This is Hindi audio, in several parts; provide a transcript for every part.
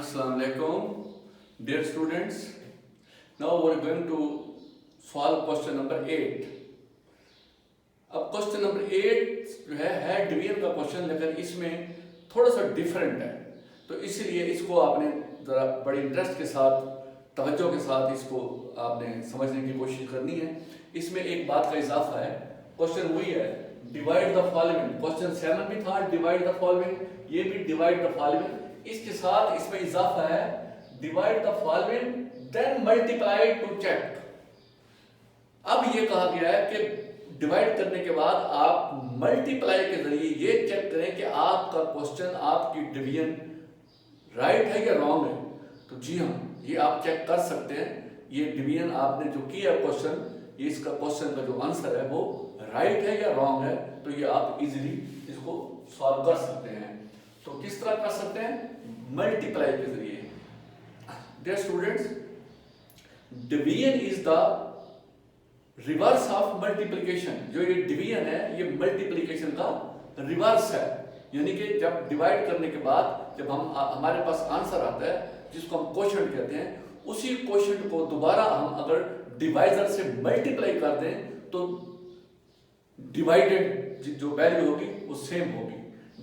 Assalamu alaikum, dear students. Now we are going to solve question number 8. अब क्वेश्चन नंबर 8 जो है डिवीजन का क्वेश्चन, लेकिन इसमें थोड़ा सा डिफरेंट है, तो इसलिए इसको आपने ज़रा बड़ी इंटरेस्ट के साथ, तवज्जो के साथ इसको आपने समझने की कोशिश करनी है। इसमें एक बात का इजाफा है। क्वेश्चन वही है, डिवाइड द फॉलोइंग। क्वेश्चन 7 भी था डिवाइड द फॉलोइंग, ये भी डिवाइड द फॉलोइंग। इसके साथ इसमें इजाफा है divide the following then multiply to check. अब ये कहा गया है कि डिवाइड करने के बाद आप मल्टीप्लाई के जरिए ये चेक करें कि आपका क्वेश्चन, आपकी डिवीजन राइट है या रॉन्ग है। तो जी हाँ, ये आप चेक कर सकते हैं। ये डिवीजन आपने जो किया क्वेश्चन, ये इसका क्वेश्चन का जो आंसर है वो राइट है या रॉन्ग है, तो ये आप इजीली इसको सॉल्व कर सकते हैं। तो किस तरह कर सकते हैं? मल्टीप्लाई के जरिए। Dear students, division is the reverse of multiplication. जो ये डिवीजन है ये मल्टीप्लिकेशन का रिवर्स है। यानी कि जब डिवाइड करने के बाद जब हमारे पास आंसर आता है, जिसको हम क्वोशंट कहते हैं, उसी क्वोशंट को दोबारा हम अगर डिवाइजर से मल्टीप्लाई कर दें तो डिवाइडेड जो वैल्यू होगी वो सेम होगी।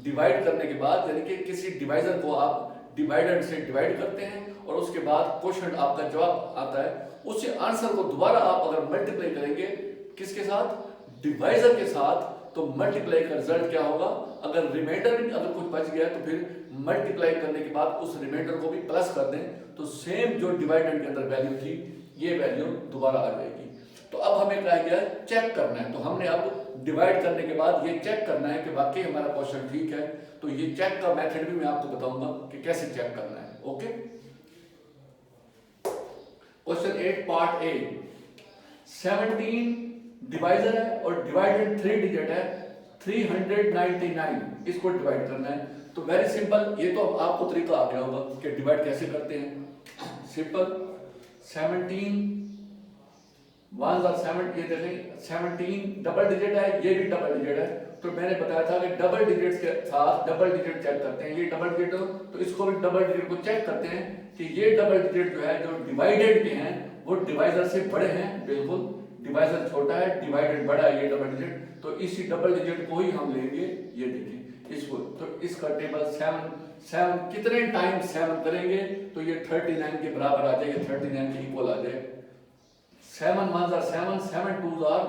डिवाइड करने के बाद यानी कि किसी डिवाइजर को आप डिवाइडेड से डिवाइड करते हैं और उसके बाद क्वोशंट आपका जवाब आता है, उसी आंसर को दोबारा आप अगर मल्टीप्लाई करेंगे किसके साथ? डिवाइजर के साथ, तो मल्टीप्लाई का रिजल्ट क्या होगा? अगर रिमाइंडर में अगर कुछ बच गया तो फिर मल्टीप्लाई करने के बाद उस रिमाइंडर को भी प्लस कर दें तो सेम जो डिवाइडेड के अंदर वैल्यू थी ये वैल्यू दोबारा आ जाएगी। तो अब हमें क्या गया? चेक करना है। तो हमने अब डिवाइड करने के बाद ये चेक करना है कि वाकई हमारा क्वेश्चन ठीक है। तो ये चेक का मेथड भी मैं आपको बताऊंगा कि कैसे चेक करना है। Okay, question 8 part A. 17 divisor है और डिवाइडेड 3 डिजिट है 399। इसको डिवाइड करना है। तो वेरी सिंपल, ये तो आपको तरीका आ गया होगा कि डिवाइड कैसे करते हैं। सिंपल, 17 1 और 7, ये देखें 17 डबल डिजिट है, ये भी डबल डिजिट है। तो मैंने बताया था कि डबल डिजिट के साथ डबल डिजिट चेक करते हैं। ये डबल डिजिट हो तो इसको भी डबल डिजिट को चेक करते हैं कि ये डबल डिजिट जो है जो डिवाइडेड के हैं वो डिवाइजर से बड़े हैं। बिल्कुल, डिवाइजर छोटा है, डिवाइडेड बड़ा है, ये डबल डिजिट। तो इसी डबल डिजिट को ही हम लेंगे। ये देखिए इसको, तो इसका टेबल 7 कितने टाइम 7 करेंगे तो ये 39 के बराबर आ जाएगा, 39 के इक्वल आ जाएगा। 7 1 are 7, 7 2 are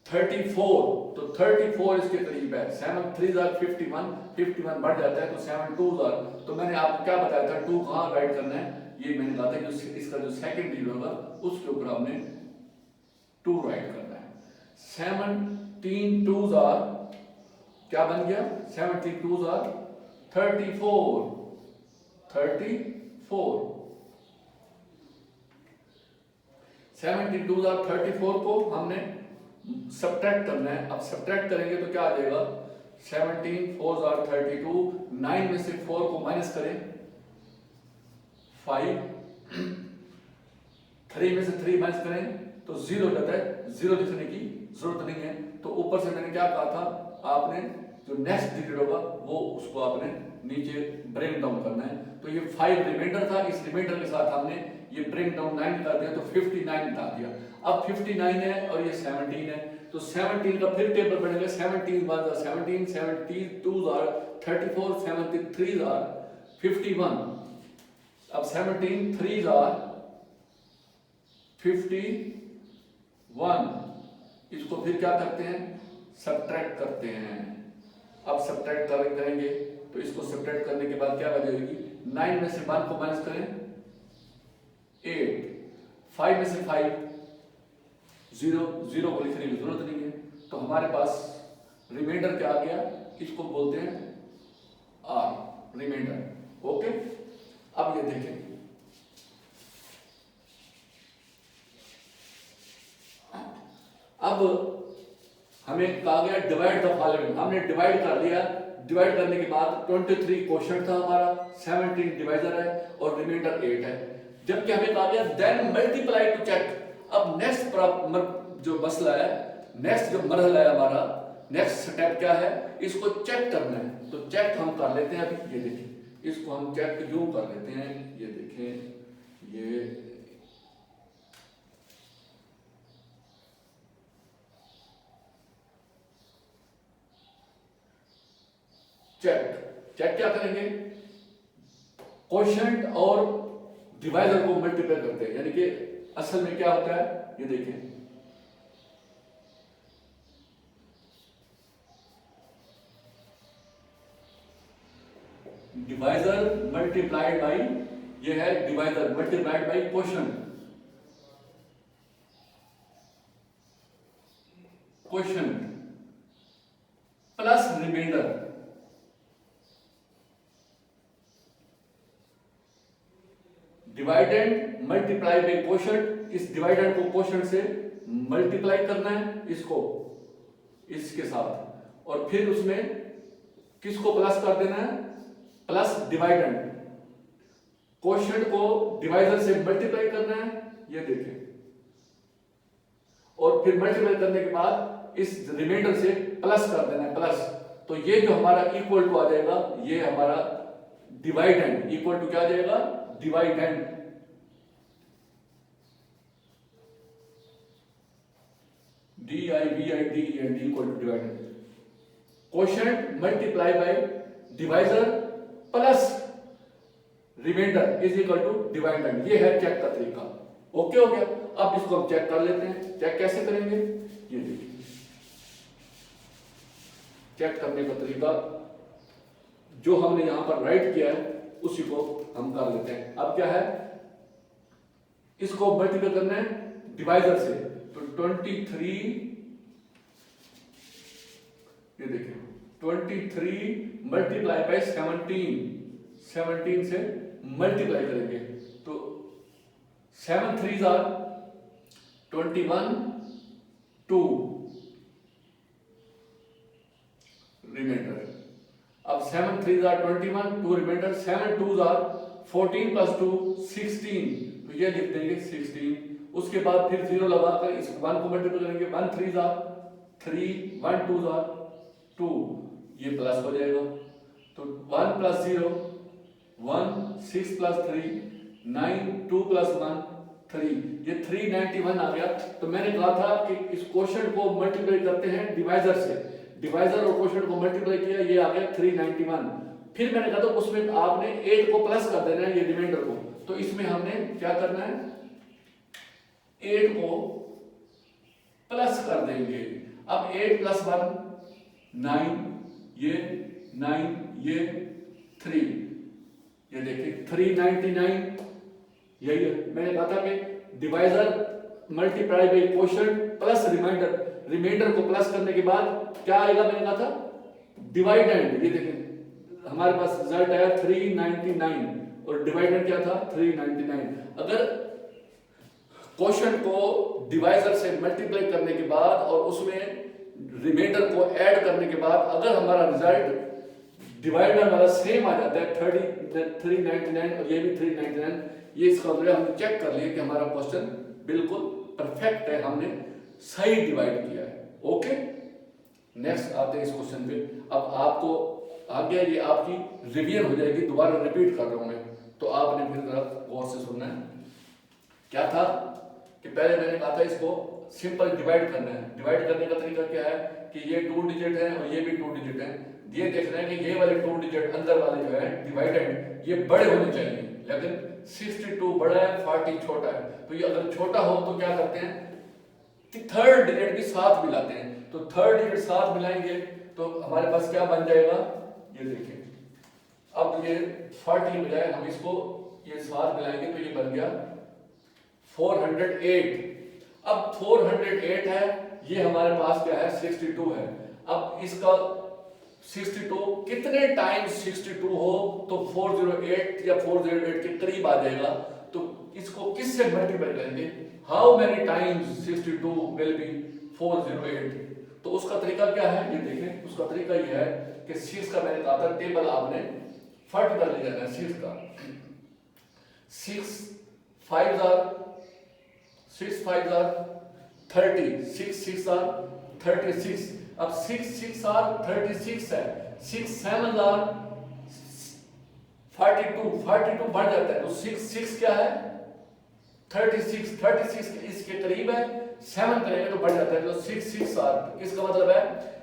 34। तो 34 इसके करीब है। 7 3 are 51, 51 बढ़ जाता है तो 7 2 are। तो मैंने आपको क्या बताया था, 2 कहाँ राइट करना है? ये मैंने कहा था कि इसका जो सेकंड डिजिट होगा उसके ऊपर हमने 2 राइट करना है। 17 2s are क्या बन गया? 17 2s are 34। 17 2s are 34 को हमने सब्ट्रैक्ट करना है। अब सब्ट्रैक्ट करेंगे तो क्या आ जाएगा? 17 4s are 32, 9 में से 4 को माइनस करें 5, 3 में से 3 माइनस करें तो 0 जाता है। 0 लिखने की जरूरत नहीं है। तो ऊपर से मैंने क्या कहा था, आपने जो नेक्स्ट डिजिट होगा वो उसको आपने नीचे ब्रेक डाउन करना है। तो ये 5 रिमाइंडर था, इस रिमाइंडर के साथ हमने ये ब्रेक डाउन 9 कर दिया तो 59 बता दिया। अब 59 है और ये 17 है, तो 17 का फिर टेबल बनेगा। 17 1 are 17, 17 2s are 34, 73 are 51। अब 17 3s are 51। इसको फिर क्या करते हैं? सब्ट्रैक्ट करते हैं। अब सब्ट्रैक्ट करेंगे तो इसको सब्ट्रैक्ट करने के बाद क्या वैल्यू होगी? 9 में से 1 को माइनस करें 8, 5 में से 5 0 को लिखने की जरूरत नहीं है। तो हमारे पास रिमाइंडर क्या आ गया? इसको बोलते हैं आर, रिमाइंडर। ओके, अब ये देखें, अब हमें कहा गया डिवाइड द फॉलोइंग। हमने डिवाइड कर लिया। डिवाइड करने के बाद 23 क्वोशंट था हमारा, 17 डिवाइजर है और रिमाइंडर 8 है। जबकि हमें कहा गया देन मल्टीप्लाई टू चेक। अब नेक्स्ट जो मसला है, नेक्स्ट जो मरहला है हमारा, नेक्स्ट स्टेप क्या है? इसको चेक करना है। तो चेक हम कर लेते हैं। अभी ये देखिए इसको हम चेक यूं कर लेते हैं, ये देखें, ये चेक क्या करेंगे, क्वोशंट और डिवाइजर को मल्टीप्लाई करते हैं, यानी कि असल में क्या होता है, ये देखें, डिवाइजर मल्टीप्लाइड बाई, ये है divisor multiplied by quotient, quotient plus remainder, dividend multiply by quotient, इस डिवाइडेंड को क्वोशंट से मल्टीप्लाई करना है, इसको इसके साथ, और फिर उसमें किसको प्लस कर देना है, प्लस डिवाइडेंड, क्वोशंट को डिवाइजर से मल्टीप्लाई करना है, ये देखें, और फिर मल्टीप्लाई करने के बाद इस रिमाइंडर से प्लस कर देना है, प्लस, तो ये जो हमारा इक्वल टू आ जाएगा, ये हमारा डिवाइडेंड इक्वल टू क्या आ जाएगा, dividend, DIVIDEND equal to dividend, quotient multiply by divisor plus remainder is equal to dividend, ये है चेक का तरीका। ओके हो गया। अब इसको हम चेक कर लेते हैं, चेक कैसे करेंगे, ये देखिए, चेक करने का तरीका जो हमने यहां पर राइट किया है उसी को हम कर लेते हैं। अब क्या है, इसको मल्टीप्लाई करना है डिवाइजर से, तो 23, ये देखिए 23 मल्टीप्लाई बाय 17, 17 से मल्टीप्लाई करेंगे तो 7 3s आर 21, 2 रिमाइंडर। अब 7 3s are 21, 2 reminder, 7 2s are 14 plus 2 16, तो ये लिख देंगे 16। उसके बाद फिर 0 लगाकर इस 1 को मल्टीप्लाई करेंगे, 1 3s आर 3, 1 2s आर 2, ये प्लस हो जाएगा, तो 1 प्लस 0 1, 6 प्लस 3 9, 2 प्लस 1 3, ये 391 आ गया। तो मैंने कहा था कि इस क्वोशंट को मल्टीप्लाई करते हैं डिवाइजर से, डिवाइजर और क्वोशंट को मल्टीप्लाई किया, ये आ गया 391। फिर मैंने कहा था उसमें आपने 8 को प्लस कर देना है, ये रिमाइंडर को, तो इसमें हमने क्या करना है, 8 को प्लस कर देंगे। अब 8 प्लस 1 9, ये 9, ये 3, ये देखिए 399, यही है। मैंने कहा था कि divisor multiply by quotient plus remainder, remainder को प्लस करने के बाद क्या आएगा, मैंने कहा था डिवाइडेंड, ये देखिए हमारे पास रिजल्ट आया 399 और डिवाइडेंड क्या था 399। अगर क्वोशंट को डिवाइजर से मल्टीप्लाई करने के बाद और उसमें रिमाइंडर को ऐड करने के बाद अगर हमारा रिजल्ट डिवाइडर वाला सेम आ जाता है 399 और ये भी 399, ये इसका मतलब हमने चेक कर लिया कि हमारा क्वेश्चन बिल्कुल परफेक्ट है, हमने सही डिवाइड किया है। ओके, नेक्स्ट आते हैं इस क्वेश्चन पे। अब आपको आगे ये आपकी रिवीजन हो जाएगी, दोबारा रिपीट कर रहा हूं मैं, तो आपने फिर जरा गौर से सुनना है। क्या था कि पहले मैंने कहा था इसको सिंपल डिवाइड करना है। डिवाइड करने का तरीका क्या है कि ये 2 डिजिट है और ये भी 2 डिजिट है। ये देख रहे हैं कि ये वाले 2 डिजिट अंदर वाले जो है डिवाइडेड, ये बड़े होने चाहिए, लेकिन 62 बड़ा है, 40 छोटा है। तो ये अगर छोटा हो तो क्या करते हैं कि थर्ड डिजिट भी साथ मिलाते हैं, तो थर्ड डिजिट साथ मिलाएंगे तो हमारे पास क्या बन जाएगा, ये देखिए, अब ये 40 मिलाए, हम इसको ये साथ मिलाएंगे तो ये बन गया 408। अब 408 है, ये हमारे पास क्या है 62 है। अब इसका 62 कितने टाइम्स 62 हो तो 408 या 408 के करीब आ जाएगा, तो इसको किससे मल्टीप्लाई करेंगे, how many times 62 will be 408। तो उसका तरीका क्या है, ये देखें, उसका तरीका ये है कि 6 का मैंने कहा था टेबल आपने फट कर ले जाना है 6 का। 6 5s आर 30, 6 6 आर 36। अब 6 6 आर 36 है, 6 7s आर 42 बढ़ जाता है तो 6 क्या है 36 इसके करीब है, 7 करेंगे तो बढ़ जाता है तो 6 8। इसका मतलब है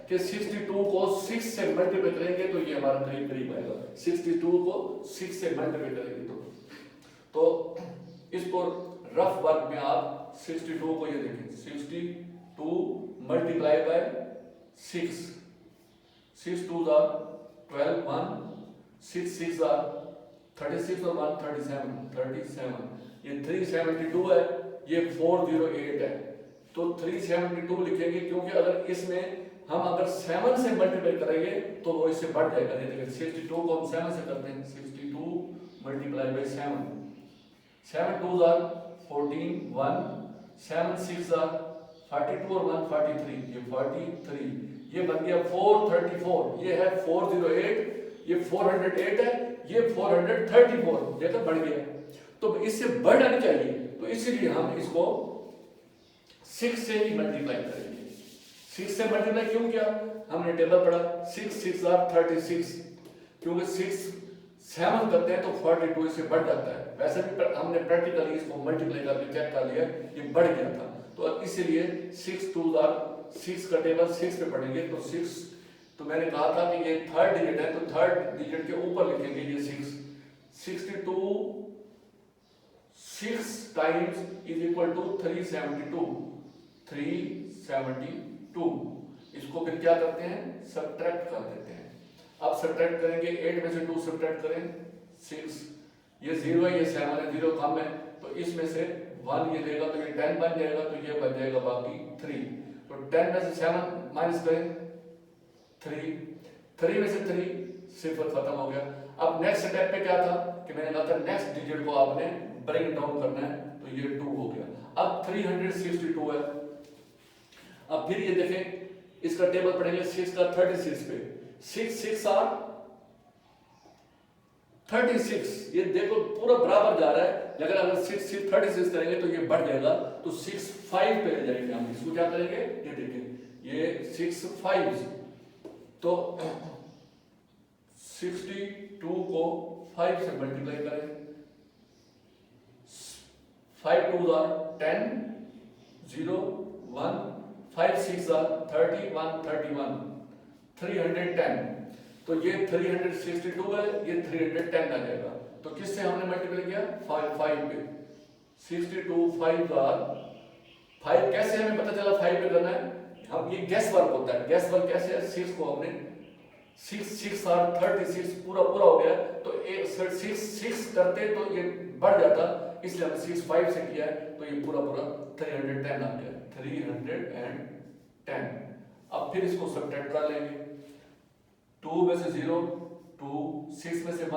कि 62 को 6 से मल्टीप्लाई करेंगे तो ये हमारा करीब आएगा। 62 को 6 से मल्टीप्लाई करेंगे तो इसको रफ वर्क में आप 62 को ये देखें 62 मल्टीप्लाई बाय 6 6 2 are 12 1 6 6 are 36 और 1 37 ये 372 है, ये 408 है तो 372 लिखेंगे क्योंकि अगर इसमें हम अगर 7 से मल्टीप्लाई करेंगे तो वो इससे बढ़ जाएगा। देखिए 62 को हम 7 से करते हैं 62 मल्टीप्लाई बाय 7 2 are 14 1 7 6 are 42 और 1 43 ये 43 ये बन गया 434 ये है 408 ये 408 है ये 434 देखा बढ़ गया तो इससे बढ़ना नहीं चाहिए तो इसीलिए हम इसको 6 से ही मल्टीप्लाई करेंगे। 6 से मल्टीप्लाई क्यों किया हमने टेबल पढ़ा 6 6 are 36 क्योंकि 6 7 करते हैं तो 42 इससे बढ़ जाता है। वैसे भी हमने प्रैक्टिकली इसको मल्टीप्लाई करके चेक कर लिया ये बढ़ गया था तो इसीलिए 6 2 are 6 का टेबल 6 पे पढ़ेंगे तो 6 तो मैंने कहा था कि ये थर्ड डिजिट है तो थर्ड डिजिट के ऊपर लिखेंगे ये 6 62 6 times is equal to 372 इसको फिर क्या करते हैं सब्ट्रैक्ट कर देते हैं। अब सब्ट्रैक्ट करेंगे 8 में से 2 सब्ट्रैक्ट करें 6 ये 0 है ये 7 है 0 कम है तो इसमें से 1 ये देगा तो ये 10 बन जाएगा तो ये बन जाएगा बाकी 3 तो 10 में से 7 माइनस करें 3 में से 3 सिर्फ खत्म हो गया। अब नेक्स्ट स्टेप पे क्या था कि मैंने कहा था नेक्स्ट डिजिट को आपने ब्रेक डाउन करना है तो ये 2 हो गया। अब 362 है। अब फिर ये देखें इसका टेबल पढ़ेंगे 6 का 36 पे 6 6 are 36 ये देखो पूरा बराबर जा रहा है लेकिन अगर 6 6 36 करेंगे तो ये बढ़ जाएगा तो 6 5 पे जाएंगे हम इसको क्या करेंगे ये देखें ये 6 5 तो 62 को 5 से मल्टीप्लाई करें 5 2 are 10 0 1 5 6 are 31 31 310 तो ये 362 है ये 310 आ जाएगा तो किससे हमने मल्टीप्लाई किया 5 पे 62 5 are 5 कैसे हमें पता चला 5 पे करना है हम ये गैस वर्क होता है। गैस वर्क कैसे है 6 को हमने 6 are 36 पूरा हो गया तो 6 करते तो ये बढ़ जाता इसलिए हमने 6 5 से किया है तो ये पूरा 310 आ गया 310। अब फिर इसको सब्ट्रैक्ट कर लेंगे 2 में से 0 2 6 में से 1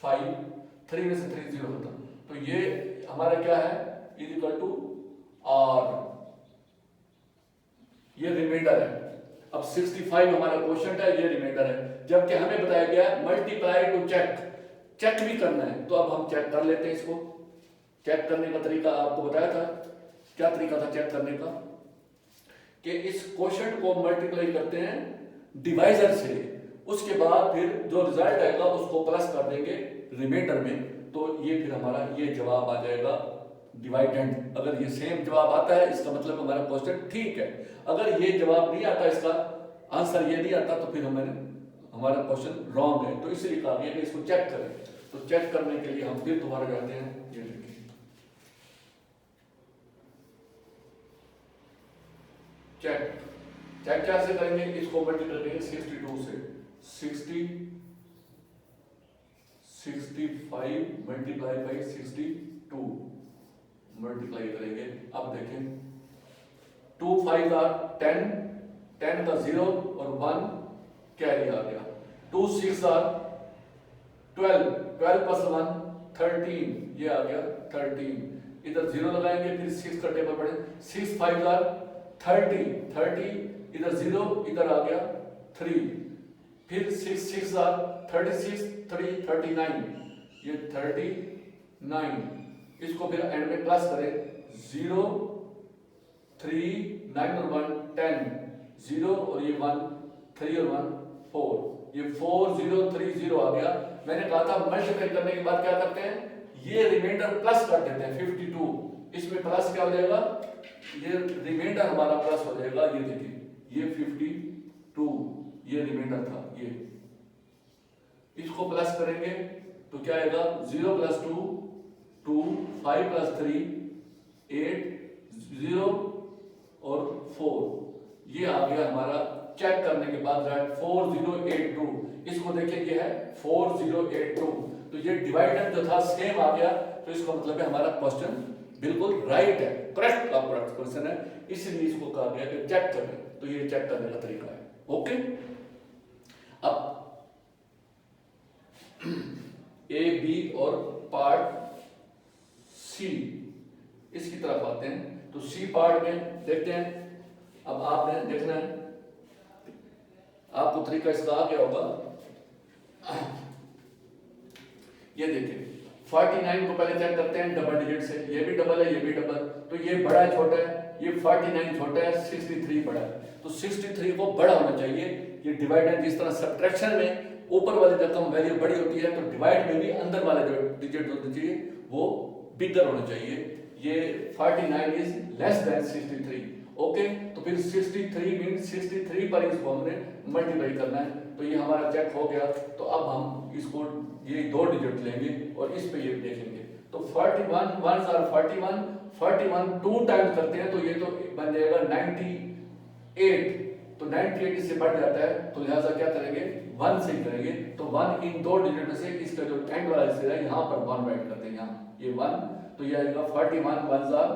5 3 में से 3 0 खत्म तो ये हमारा क्या है इज इक्वल टू आर ये रिमाइंडर है। अब 65 हमारा क्वेश्चन है ये रिमाइंडर है जबकि हमें बताया गया मल्टीप्लाई टू चेक भी करना है तो अब हम चेक कर लेते हैं इसको। चेक करने का तरीका आपको बताया था क्या तरीका था चेक करने का कि इस क्वेश्चन को मल्टीप्लाई करते हैं डिवाइजर से उसके बाद फिर जो रिजल्ट आएगा उसको प्लस कर देंगे रिमाइंडर में तो ये फिर हमारा ये जवाब आ जाएगा डिवाइडेंड। अगर ये सेम जवाब आता है इसका मतलब हमारा क्वेश्चन ठीक है। अगर ये जवाब नहीं आता इसका आंसर ये नहीं आता तो फिर हमारा क्वेश्चन रॉन्ग है तो इसलिए कहा गया कि इसको चेक करें। तो चेक करने के लिए हम फिर दोबारा जाते हैं ये देखिए चेक कैसे करेंगे इसको मल्टीप्लाई करेंगे 62 से 65 मल्टीप्लाई बाई 62 मल्टीप्लाई करेंगे। अब देखें 2 5 are 10 का 0 और 1 कैरी आ गया 2 6 are 12 प्लस 1 13 ये आ गया 13 इधर 0 लगाएंगे फिर 6 का टेबल पढ़े 6 5 are 30 इधर 0 इधर आ गया 3 फिर 6 6 are 36 3 39 ये 39 इसको फिर एंड में प्लस करें 0 3 9 और 1 10 0 और ये 1 3 और 1 4 ये 4030 आ गया। मैंने कहा था मल्टीप्लाई करने के बाद क्या करते हैं, ये रिमाइंडर प्लस कर देते हैं 52, इसमें प्लस क्या हो जाएगा, ये रिमाइंडर हमारा प्लस हो जाएगा। ये देखिए ये 52 ये रिमाइंडर था, ये इसको प्लस करेंगे तो क्या आएगा, 0 + 2 2, 5 + 3 8, 0 और 4, ये आ गया हमारा। चेक करने के बाद 4082, इसको देखिए ये है 4082, तो ये डिवाइडर जो था सेम आ गया, तो इसका मतलब है हमारा क्वेश्चन बिल्कुल राइट है, करेक्ट का क्वेश्चन है, इसलिए इसको कहा गया कि चेक करें। तो ये चेक करने का तरीका है। ओके, अब ए बी और पार्ट सी इसकी तरफ आते हैं। तो सी पार्ट में देखते हैं, अब आपने देखना है, आपको तरीका इसका आ गया होगा। ये देखिए 49 को पहले चेक करते हैं डबल डिजिट से, ये भी डबल है ये भी डबल, तो ये बड़ा है छोटा है, ये 49 छोटा है, 63 बड़ा है, तो 63 को बड़ा होना चाहिए। ये डिवाइडेड जिस तरह सब्ट्रैक्शन में ऊपर वाली रकम वैल्यू बड़ी होती है, तो डिवाइड में भी अंदर वाले जो डिजिट होने चाहिए वो बिगर होना चाहिए। ये 49 इज लेस देन 63। ओके, तो फिर 63 मीन 63 पर इसको हमने मल्टीप्लाई करना है, तो ये हमारा चेक हो गया। तो अब हम इसको ये दो डिजिट लेंगे और इस पे ये देखेंगे। तो 41 1s आर 41, 41 2 टाइम्स करते हैं तो ये तो बन जाएगा 98, तो 98 इससे बढ़ जाता है, तो लिहाजा क्या करेंगे 1 से ही करेंगे। तो 1 इन दो डिजिट में से इसका जो एंड वाला हिस्सा है यहाँ पर 1 राइट करते हैं, यहाँ ये 1, तो ये आएगा 41 1s आर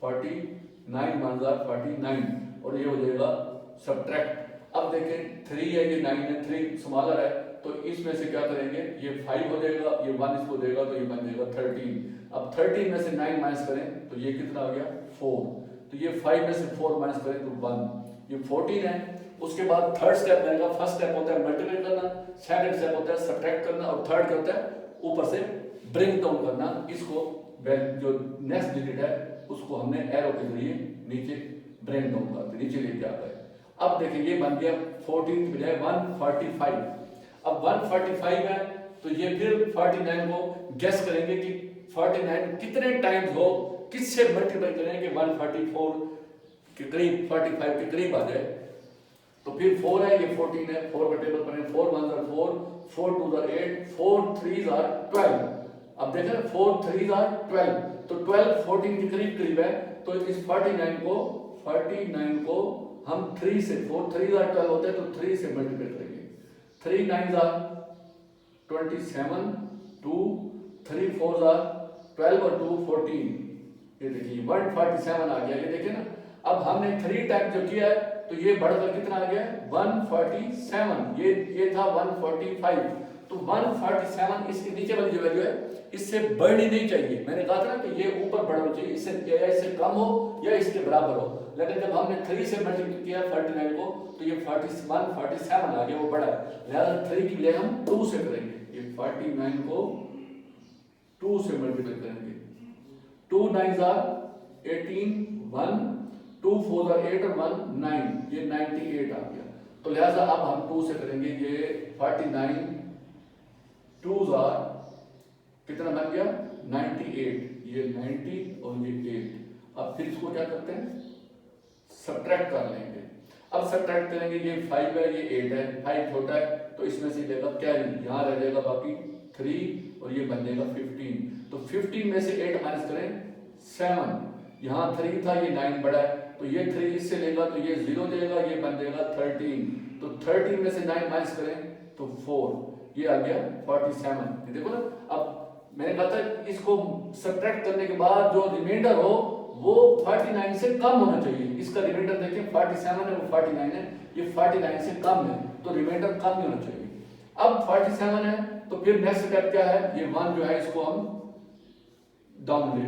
49 1s आर 49, और ये हो जाएगा सब्ट्रैक्ट। अब देखें 3 है, ये 9 है, 3 स्मॉलर है, तो इसमें से क्या करेंगे, ये 5 हो जाएगा, ये 1 इसको देगा, तो ये बन जाएगा 13। अब 13 में से 9 माइनस करें तो ये कितना आ गया 4, तो ये 5 में से 4 माइनस करें तो 1, ये 14 है। उसके बाद थर्ड स्टेप रहेगा, फर्स्ट स्टेप होता है मल्टीप्लाई करना, सेकंड स्टेप होता है सब्ट्रैक्ट करना, और थर्ड क्या होता है ऊपर से ब्रिंग डाउन करना। इसको जो नेक्स्ट डिजिट है उसको हमने एरो के जरिए नीचे ब्रिंग डाउन करते नीचे लेके आता है। अब देखिए ये बन गया 14 की बजाय 145। अब 145 है तो ये फिर 49 को गेस करेंगे कि 49 कितने टाइम्स हो, किससे मल्टीप्लाई करें कि 144 के करीब 45 के करीब आ जाए। तो फिर 4 है, ये 14 है, 4 का टेबल पर 4 1s are 4, 4 2s are 8, 4 3s are 12। अब देखें 4 3s आर 12, तो 12 14 के करीब करीब है, तो इस 49 को हम 3 से, 4 3s आर 12 होते हैं तो 3 से मल्टीप्लाई करेंगे। 3 9s आर 27, 2 3 4s आर 12 और 2 14, ये देखिए 147 आ गया। ये देखिए ना, अब हमने 3 टाइम जो किया है तो ये बढ़कर कितना आ गया 147, ये था 145, तो 147 इसके नीचे वाली जो वैल्यू है इससे बढ़नी नहीं चाहिए। मैंने कहा था ना कि ये ऊपर बढ़ना चाहिए, इससे कम हो या इसके बराबर हो, लेकिन जब हमने 3 से मल्टीप्लाई किया 49 को तो ये 147 आ गया, वो बड़ा है, लिहाजा 3 की बजाय हम 2 से करेंगे। ये 49 को 2 से मल्टीप्लाई करेंगे, 2 9s आर 18, 1 2 4s आर 8 और 1 9, ये 98 आ गया। तो लिहाजा अब हम 2 से करेंगे, ये 49 2s आर कितना बन गया 98, ये 90 और ये 8। अब फिर इसको क्या करते हैं सब्ट्रैक्ट कर लेंगे। अब सब्ट्रैक्ट करेंगे, ये 5 है ये 8 है, 5 छोटा है तो इसमें से लेगा कैरी, यहाँ रह जाएगा बाकी 3 और ये बन जाएगा 15। तो 15 में से 8 माइनस करें 7, यहाँ 3 था ये 9 बड़ा है, तो ये 3 इससे लेगा तो ये 0 देगा, ये बन जाएगा 13। तो 13 में से 9 माइनस करें तो 4, ये आ गया 47। ये देखो ना, अब मैंने कहा था इसको सब्ट्रैक्ट करने के बाद जो रिमाइंडर हो वो 49 से कम होना चाहिए। इसका रिमाइंडर देखिए 47 है, वो 49 है, ये 49 से कम है, तो रिमाइंडर कम ही होना चाहिए। अब 47 है तो फिर नेक्स्ट स्टेप क्या है, ये 1 जो है इसको हम डाउन ले,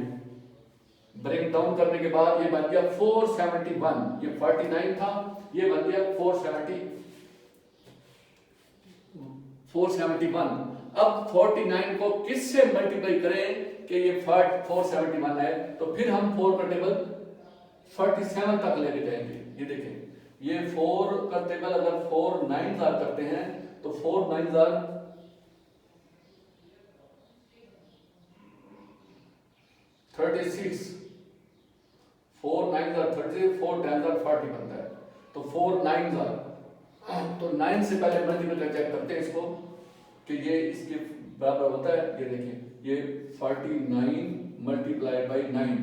ब्रेक डाउन करने के बाद ये बन गया 471, ये 49 था, ये बन गया 471। अब 49 को किससे मल्टीप्लाई करें कि ये 471 है, तो फिर हम 4 का टेबल 47 तक लेके जाएंगे। ये देखें, ये 4 का टेबल अगर 4 9s आर करते हैं तो 4 9 जार 36, 4 9 जार 30, 4 10 जार 40 बनता है। तो 4 9 जार, तो 9 से पहले मल्टीप्लाई चेक करते हैं इसको कि ये इसके बराबर होता है। ये देखिए, ये 49 मल्टीप्लाई बाई 9,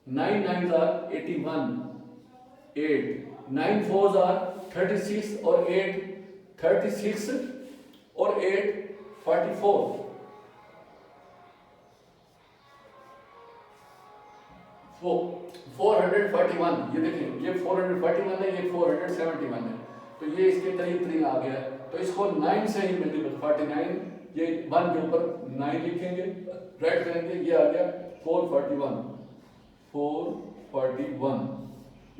9 9 जार 81, 8 9 4 जार 36 और 8 36 और 8 44, 441। ये देखिए, ये 441 है, ये 471 है, तो ये इसके करीब करीब आ गया है। तो इसको 9 से ही मल्टीप्लाई 49, ये 1 के ऊपर 9 लिखेंगे, राइट करेंगे, ये आ गया 441, 441।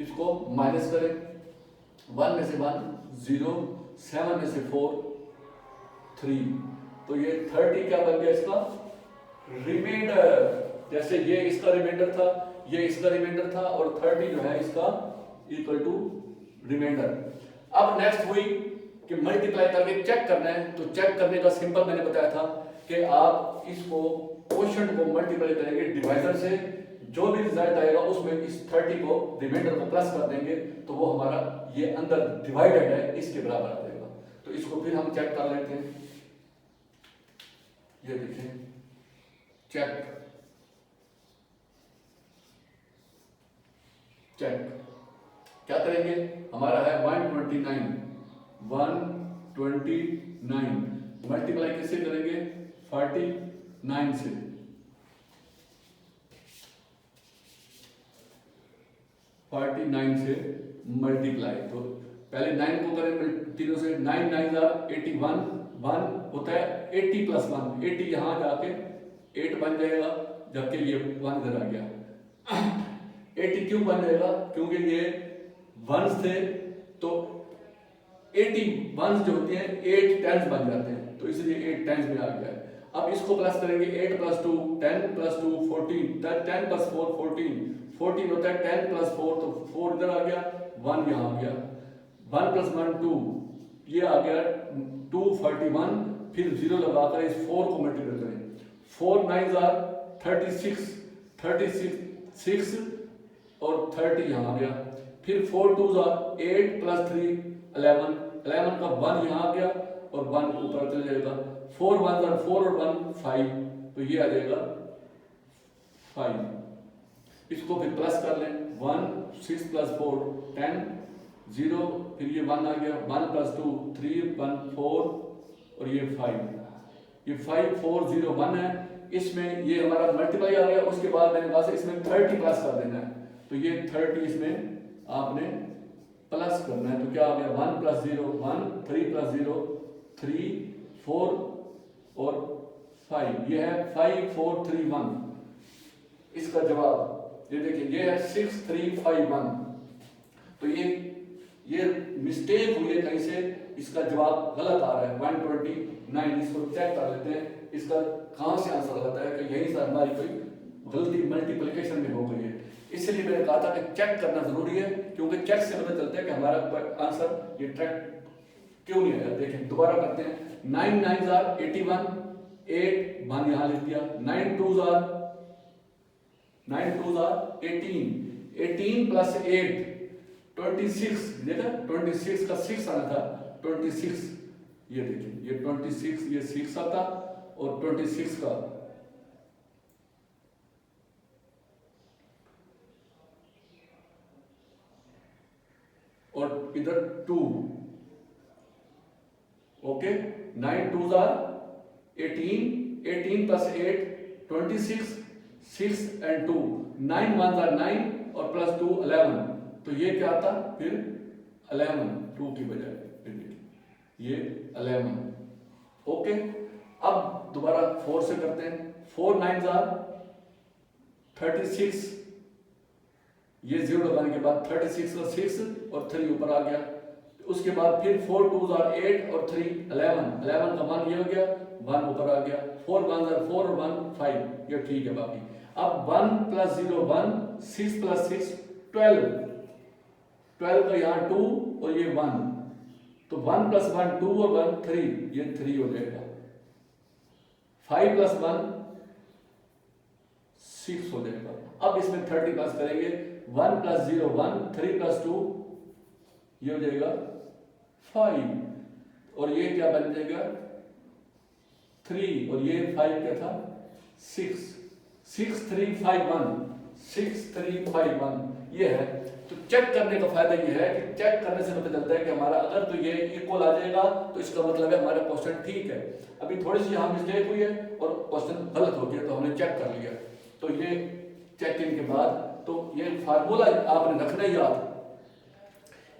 इसको माइनस करें, 1 में से 1 0, 7 में से 4 3, तो ये 30 क्या बन गया इसका रिमाइंडर। जैसे ये इसका रिमाइंडर था, ये इसका रिमाइंडर था, और 30 जो है इसका इक्वल टू रिमाइंडर। अब नेक्स्ट हुई कि मल्टीप्लाई करके चेक करना है। तो चेक करने का सिंपल मैंने बताया था कि आप इसको क्वोशिएंट को मल्टीप्लाई करेंगे डिवाइजर से, जो भी रिजल्ट आएगा उसमें इस 30 को रिमाइंडर को प्लस कर देंगे, तो वो हमारा ये अंदर डिवाइडेड है इसके बराबर आ जाएगा। तो इसको फिर हम चेक कर लेते हैं। ये देखें, चेक चेक क्या करेंगे, हमारा है 129, 129 मल्टीप्लाई किससे करेंगे 49 से, 49 से मल्टीप्लाई। तो पहले 9 को करें तीनों से, 9 9 81, 1 होता है 80 प्लस 1, 80 यहां जाके 8 बन जाएगा, जबकि ये 1 इधर आ गया। 80 क्यों बन जाएगा, क्योंकि ये 1s थे, तो 80 1s जो होती हैं 8 10s बन जाते हैं, तो इसलिए 8 10s में आ गया है। अब इसको प्लस करेंगे, 8 प्लस 2 10 प्लस 2 14, 10 प्लस 4 14, 14 होता है 10 प्लस 4, तो 4 इधर आ गया, 1 यहाँ आ गया, 1 प्लस 1 2, ये आ गया 241, फिर 0 लगाकर इस 4 को मल्टीप्लाई करें, 4 9 जार 36, 36 और 30 यहाँ आ गया, फिर 4 2 जार 8 प्लस 3 11, 11 का 1 यहाँ आ गया और 1 ऊपर चल जाएगा, 4 1 जार 4 और 1 5, तो ये आ जाएगा 5। इसको फिर प्लस कर लें, 1 6 प्लस 4 10 0, फिर ये 1 आ गया, 1 प्लस 2 3 1 4 और ये 5, ये 5 4 0 1 है। इसमें ये हमारा मल्टीप्लाई आ गया, उसके बाद मैंने कहा इसमें 30 प्लस कर देना है, तो ये 30 इसमें आपने प्लस करना है, तो क्या आ गया 1 प्लस 0 1, 3 प्लस 0 3 4 और 5, ये है 5 4 3 1। इसका जवाब ये देखिए, ये है 6 3 5 1। तो ये मिस्टेक हुई है कहीं से, इसका जवाब गलत आ रहा है 129। इसको चेक कर लेते हैं इसका कहां से आंसर गलत है, कि यहीं से हमारी कोई गलती मल्टीप्लिकेशन में हो गई है। इसलिए मैंने कहा था कि चेक करना जरूरी है, क्योंकि चेक से पता चलता है कि हमारा आंसर ये ट्रैक क्यों नहीं है। देखें दोबारा करते हैं, 9 9 जार 81, 8 1 यहां लिख दिया, 9 2 जार 18, 18 प्लस 8 26, देखा 26 का 6 आना था, 26 ये देखिए, ये 26 ये 6 आता, और 26 का और इधर 2, okay 9 2 jar 18, 18 plus 8 26, 6 and 2, 9 1 jar 9 और प्लस 2 11, तो ये क्या आता फिर 11 2 की बजाय, ये 11, ओके। अब दोबारा 4 से करते हैं, 4 9 जार 36, ये 0 लगाने के बाद 36 का 6 और 3 ऊपर आ गया, उसके बाद फिर 4 2 जार 8 और 3 11, 11 का 1 ये हो गया, 1 ऊपर आ गया, 4 1 जार 4 और 1 5, ये ठीक है बाकी। अब 1 प्लस 0 1, 6 प्लस 6 12, 12 का यहाँ 2 और ये 1, तो 1 + 1 2 और 1 3, ये 3 हो जाएगा। 5 + 1 6 हो जाएगा। अब इसमें 30 प्लस करेंगे, 1 + 0 1, 3 + 2 ये हो जाएगा 5, और ये क्या बन जाएगा 3, और ये 5 क्या था 6, 6 3 5 1, 6 3 5 1 ये है। तो चेक करने का फायदा ये है कि चेक करने से पता चलता है कि हमारा अगर तो ये इक्वल आ जाएगा तो इसका मतलब है हमारा क्वेश्चन ठीक है। अभी थोड़ी सी यहाँ मिस्टेक हुई है और क्वेश्चन गलत हो गया तो हमने चेक कर लिया। तो ये चेकिंग के बाद तो ये फार्मूला आपने रखना ही याद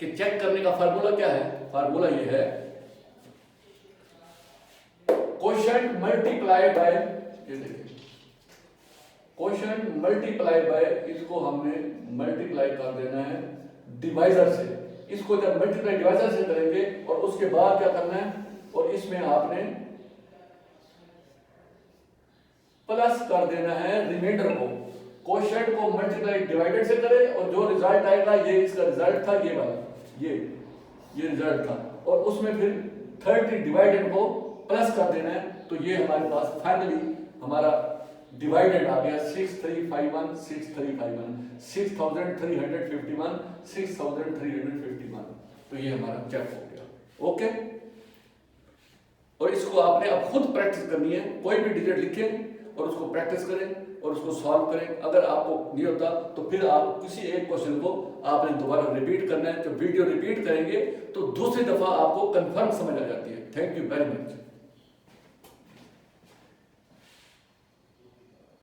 कि चेक करने का फार्मूला क्या है। फार्मूला ये है क्वोशंट मल्टीप्लाई बाय, ये देखिए क्वोशंट मल्टीप्लाई बाय, इसको हमने मल्टीप्लाई कर देना है डिवाइजर से। इसको जब मल्टीप्लाई डिवाइजर से करेंगे और उसके बाद क्या करना है, और इसमें आपने प्लस कर देना है रिमाइंडर को। क्वोशंट को मल्टीप्लाई डिवाइडेड से करें और जो रिजल्ट आएगा ये इसका रिजल्ट था, ये वाला ये रिजल्ट था, और उसमें फिर 30 डिवाइडेड को प्लस कर देना है। तो ये हमारे पास फाइनली हमारा डिवाइडेड आ गया 6351 6351 6351 6351। तो ये हमारा चेक हो गया। ओके, और इसको आपने अब खुद प्रैक्टिस करनी है। कोई भी डिजिट लिखें और उसको प्रैक्टिस करें और उसको सॉल्व करें। अगर आपको नहीं होता तो फिर आप किसी एक क्वेश्चन को आपने दोबारा रिपीट करना है। जब वीडियो रिपीट करेंगे तो दूसरी दफा आपको कंफर्म समझ आ जाती है। Thank you very much.